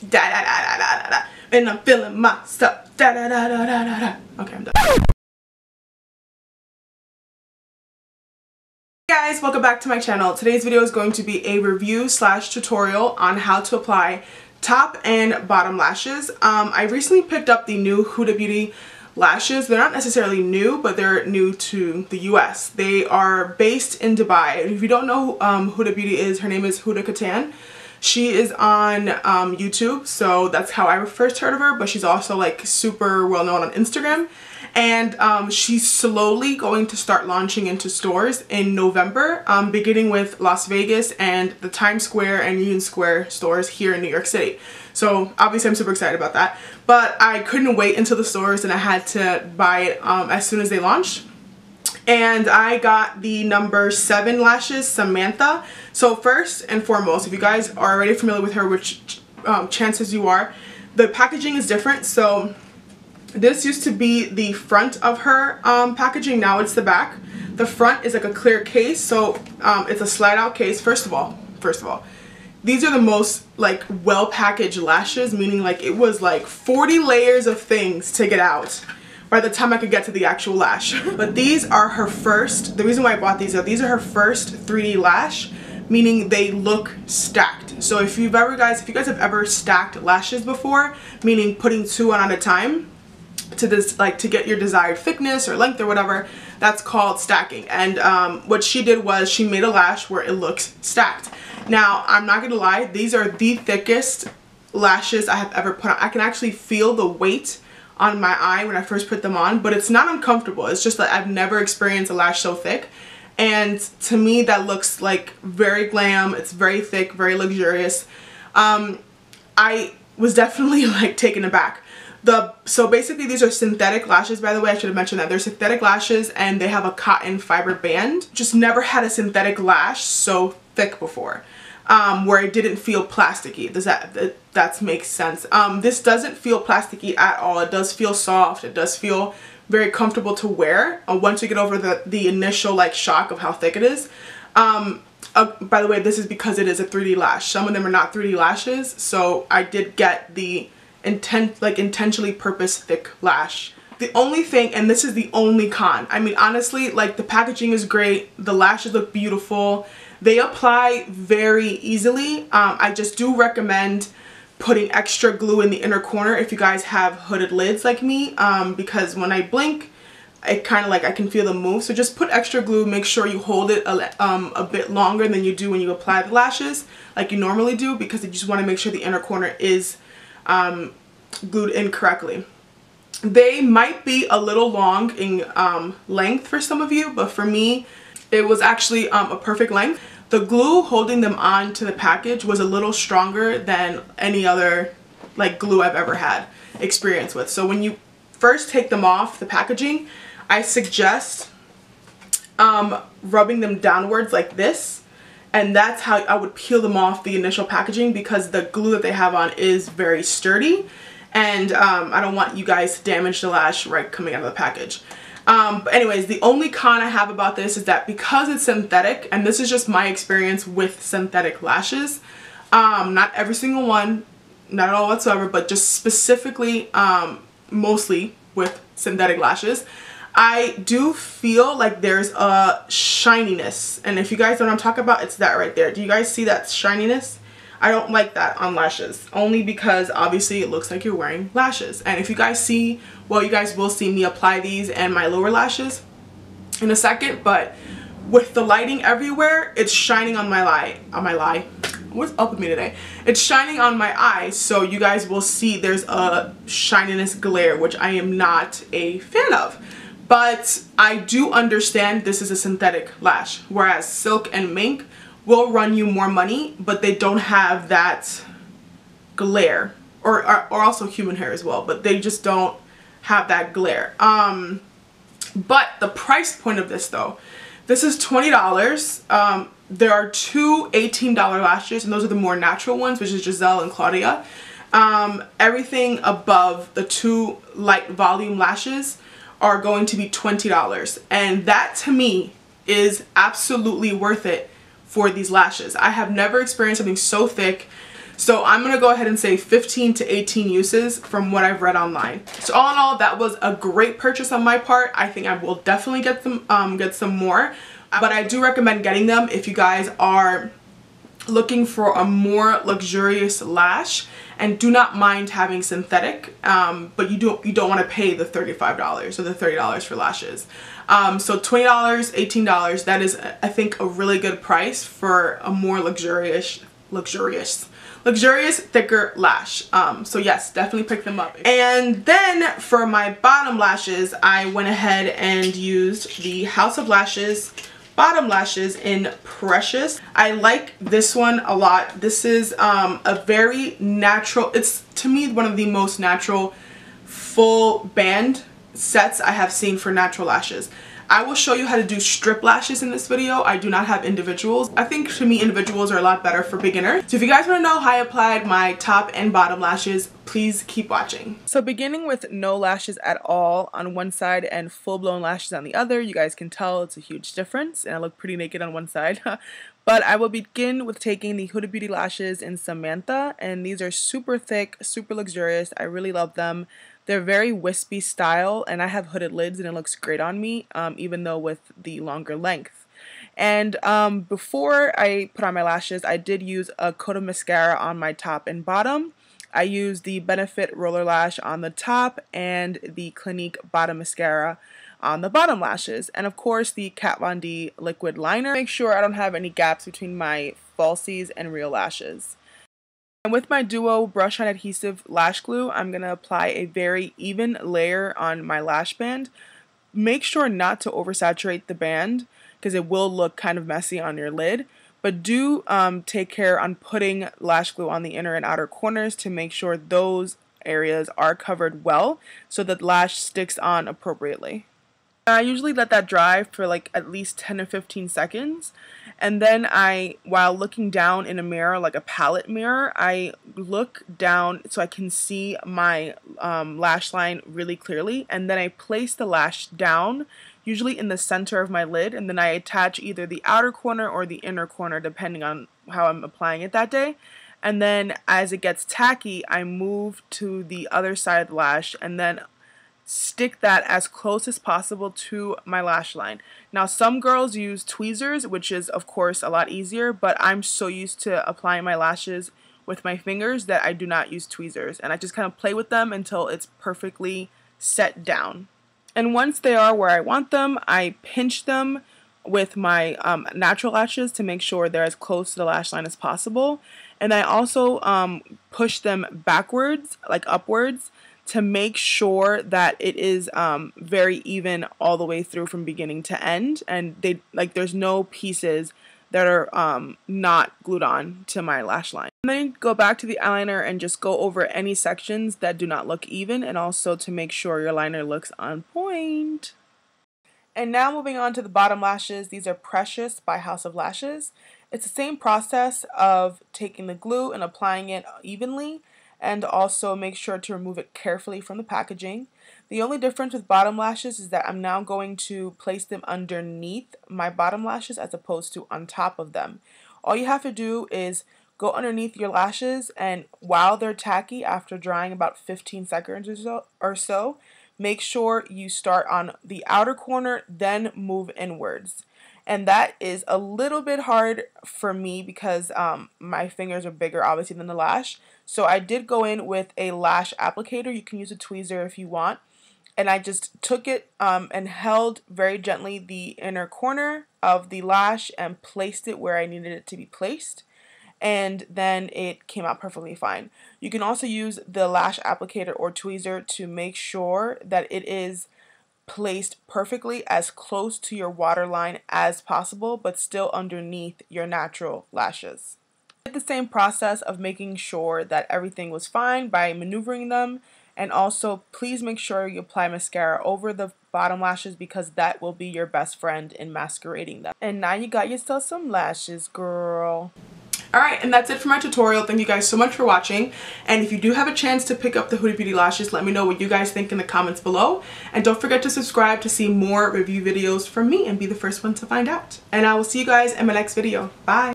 Da da da da da da da. And I'm feeling myself. Da da da da da da da. Okay, I'm done. Hey guys, welcome back to my channel. Today's video is going to be a review slash tutorial on how to apply top and bottom lashes. I recently picked up the new Huda Beauty lashes. They're not necessarily new, but they're new to the US. They are based in Dubai. If you don't know who Huda Beauty is, her name is Huda Kattan. She is on YouTube, so that's how I first heard of her, but she's also like super well known on Instagram. And she's slowly going to start launching into stores in November, beginning with Las Vegas and the Times Square and Union Square stores here in New York City. So obviously I'm super excited about that, but I couldn't wait until the stores and I had to buy it as soon as they launched. And I got the number 7 lashes, Samantha. So first and foremost, if you guys are already familiar with her, which chances you are, the packaging is different. So this used to be the front of her packaging, now it's the back. The front is like a clear case, so it's a slide out case. First of all, these are the most like well packaged lashes, meaning like it was like 40 layers of things to get out by the time I could get to the actual lash. But these are her first, the reason why I bought these are her first 3D lash, meaning they look stacked. So if you guys have ever stacked lashes before, meaning putting 2 on at a time to this, like to get your desired thickness or length or whatever, that's called stacking. And what she did was she made a lash where it looks stacked. Now I'm not gonna lie, these are the thickest lashes I have ever put on. I can actually feel the weight on my eye when I first put them on, but it's not uncomfortable. It's just that I've never experienced a lash so thick, and to me that looks like very glam. It's very thick, very luxurious. I was definitely like taken aback. So basically these are synthetic lashes, by the way. I should have mentioned that they're synthetic lashes and they have a cotton fiber band. Just never had a synthetic lash so thick before, where it didn't feel plasticky. Does that makes sense? This doesn't feel plasticky at all. It does feel soft. It does feel very comfortable to wear once you get over the initial like shock of how thick it is. By the way, this is because it is a 3D lash. Some of them are not 3D lashes, so I did get the intentionally purpose thick lash. The only thing, and this is the only con, I mean honestly, like the packaging is great, the lashes look beautiful, they apply very easily. I just do recommend putting extra glue in the inner corner if you guys have hooded lids like me, because when I blink, it kind of like I can feel them move. So just put extra glue, make sure you hold it a bit longer than you do when you apply the lashes like you normally do, because you just want to make sure the inner corner is glued in correctly. They might be a little long in length for some of you, but for me it was actually a perfect length. The glue holding them on to the package was a little stronger than any other like glue I've ever had experience with. So when you first take them off the packaging, I suggest rubbing them downwards like this, and that's how I would peel them off the initial packaging, because the glue that they have on is very sturdy, and I don't want you guys to damage the lash right coming out of the package. But anyways, the only con I have about this is that because it's synthetic, and this is just my experience with synthetic lashes, not every single one, not at all whatsoever, but just specifically mostly with synthetic lashes, I do feel like there's a shininess. And if you guys know what I'm talking about, it's that right there. Do you guys see that shininess? I don't like that on lashes, only because obviously it looks like you're wearing lashes. And if you guys see, well, you guys will see me apply these and my lower lashes in a second, but with the lighting everywhere, it's shining on my eye. What's up with me today? It's shining on my eye, so you guys will see there's a shininess glare, which I am not a fan of. But I do understand this is a synthetic lash, whereas silk and mink will run you more money, but they don't have that glare, or also human hair as well, but they just don't have that glare. But the price point of this though, this is $20. There are 2 $18 lashes, and those are the more natural ones, which is Giselle and Claudia. Everything above the 2 light volume lashes are going to be $20, and that to me is absolutely worth it for these lashes. I have never experienced something so thick, So I'm going to go ahead and say 15 to 18 uses from what I've read online. So all in all, that was a great purchase on my part. I think I will definitely get some more, but I do recommend getting them if you guys are looking for a more luxurious lash and do not mind having synthetic, but you don't want to pay the $35 or the $30 for lashes. So $20, $18, that is, I think, a really good price for a more luxurious thicker lash. So yes, definitely pick them up. And then for my bottom lashes, I went ahead and used the House of Lashes bottom lashes in Precious. I like this one a lot. This is a very natural, it's to me one of the most natural full band sets I have seen for natural lashes. I will show you how to do strip lashes in this video. I do not have individuals. I think to me individuals are a lot better for beginners. So if you guys want to know how I applied my top and bottom lashes, please keep watching. So beginning with no lashes at all on one side and full-blown lashes on the other, you guys can tell it's a huge difference and I look pretty naked on one side. But I will begin with taking the Huda Beauty lashes in Samantha, and these are super thick, super luxurious. I really love them. They're very wispy style, and I have hooded lids and it looks great on me, even though with the longer length. And before I put on my lashes, I did use a coat of mascara on my top and bottom. I used the Benefit Roller Lash on the top and the Clinique Bottom Mascara on the bottom lashes. And of course the Kat Von D liquid liner. Make sure I don't have any gaps between my falsies and real lashes. And with my Duo Brush On Adhesive Lash Glue, I'm going to apply a very even layer on my lash band. Make sure not to oversaturate the band because it will look kind of messy on your lid. But do take care on putting lash glue on the inner and outer corners to make sure those areas are covered well so that lash sticks on appropriately. I usually let that dry for like at least 10 or 15 seconds, and then while looking down in a mirror, like a palette mirror, I look down so I can see my lash line really clearly, and then I place the lash down, usually in the center of my lid, and then I attach either the outer corner or the inner corner depending on how I'm applying it that day. And then as it gets tacky, I move to the other side of the lash and then stick that as close as possible to my lash line. Now some girls use tweezers, which is of course a lot easier, but I'm so used to applying my lashes with my fingers that I do not use tweezers, and I just kind of play with them until it's perfectly set down. And once they are where I want them, I pinch them with my natural lashes to make sure they're as close to the lash line as possible. And I also push them backwards, like upwards, to make sure that it is very even all the way through from beginning to end, and there's no pieces that are not glued on to my lash line. And then go back to the eyeliner and just go over any sections that do not look even, and also to make sure your liner looks on point. And now moving on to the bottom lashes. These are Precious by House of Lashes. It's the same process of taking the glue and applying it evenly, and also make sure to remove it carefully from the packaging. The only difference with bottom lashes is that I'm now going to place them underneath my bottom lashes as opposed to on top of them. All you have to do is go underneath your lashes, and while they're tacky, after drying about 15 seconds or so, make sure you start on the outer corner, then move inwards. And that is a little bit hard for me because my fingers are bigger obviously than the lash. So I did go in with a lash applicator. You can use a tweezer if you want. And I just took it and held very gently the inner corner of the lash and placed it where I needed it to be placed. And then it came out perfectly fine. You can also use the lash applicator or tweezer to make sure that it is placed perfectly as close to your waterline as possible, but still underneath your natural lashes. I did the same process of making sure that everything was fine by maneuvering them, and also please make sure you apply mascara over the bottom lashes because that will be your best friend in masquerading them. And now you got yourself some lashes, girl. Alright, and that's it for my tutorial. Thank you guys so much for watching. And if you do have a chance to pick up the Huda Beauty lashes, let me know what you guys think in the comments below. And don't forget to subscribe to see more review videos from me and be the first one to find out. And I will see you guys in my next video. Bye!